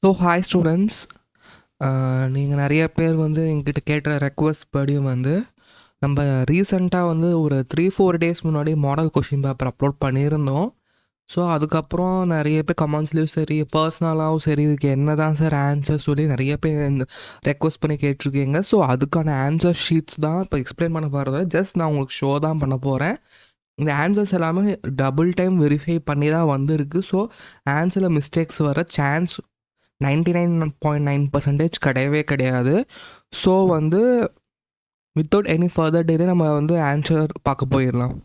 So hi students, நீங்கள் நிறைய பேர் வந்து எங்கிட்ட கேட்ட ரெக்வஸ்ட் படி வந்து நம்ம ரீசெண்டாக வந்து ஒரு 3-4 டேஸ் முன்னாடி மாடல் கொஷின் பேப்பர் அப்லோட் பண்ணியிருந்தோம். ஸோ அதுக்கப்புறம் நிறைய பேர் கமெண்ட்ஸ்லேயும் சரி, பர்சனலாகவும் சரி, இதுக்கு என்ன தான் சார் ஆன்சர் சொல்லி நிறைய பேர் ரெக்வஸ்ட் பண்ணி கேட்டிருக்கீங்க. ஸோ அதுக்கான ஆன்சர் ஷீட்ஸ் தான் இப்போ எக்ஸ்பிளைன் பண்ண போகிறத ஜஸ்ட் நான் உங்களுக்கு ஷோ தான் பண்ண போகிறேன். இந்த ஆன்சர்ஸ் எல்லாமே டபுள் டைம் வெரிஃபை பண்ணி தான் வந்திருக்கு. ஸோ ஆன்சரில் மிஸ்டேக்ஸ் வர சான்ஸ் 99.9% கிடையவே கிடையாது. ஸோ வந்து வித்தவுட் எனி ஃபர்தர் டிலே நம்ம வந்து ஆன்சர் பார்க்க போயிடலாம்.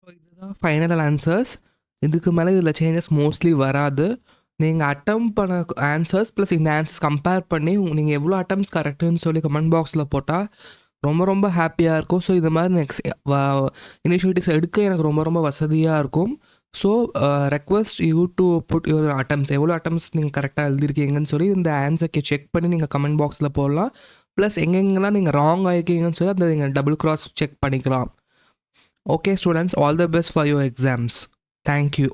ஸோ இதுதான் ஃபைனல் ஆன்சர்ஸ். இதுக்கு மேலே இதில் சேஞ்சஸ் மோஸ்ட்லி வராது. நீங்கள் அட்டம் பண்ண ஆன்சர்ஸ் ப்ளஸ் இந்த ஆன்சர்ஸ் கம்பேர் பண்ணி நீங்கள் எவ்வளோ அட்டம்ஸ் கரெக்டுன்னு சொல்லி கமெண்ட் பாக்ஸில் போட்டால் ரொம்ப ரொம்ப ஹாப்பியாக இருக்கும். ஸோ இது மாதிரி நெக்ஸ்ட் இனிஷியேட்டிவ்ஸ் எடுக்க எனக்கு ரொம்ப ரொம்ப வசதியாக இருக்கும். So request you to put your attempts, எவ்வளோ அட்டம்ஸ் நீங்கள் கரெக்டாக எழுதிருக்கீங்கன்னு சொல்லி இந்த ஆன்சருக்கு செக் பண்ணி நீங்கள் கமெண்ட் பாக்ஸில் போடலாம். ப்ளஸ் எங்கெங்கெல்லாம் நீங்கள் ராங் ஆகிருக்கீங்கன்னு சொல்லி அதை நீங்கள் டபுள் கிராஸ் செக் பண்ணிக்கலாம். Okay students, all the best for your exams. Thank you.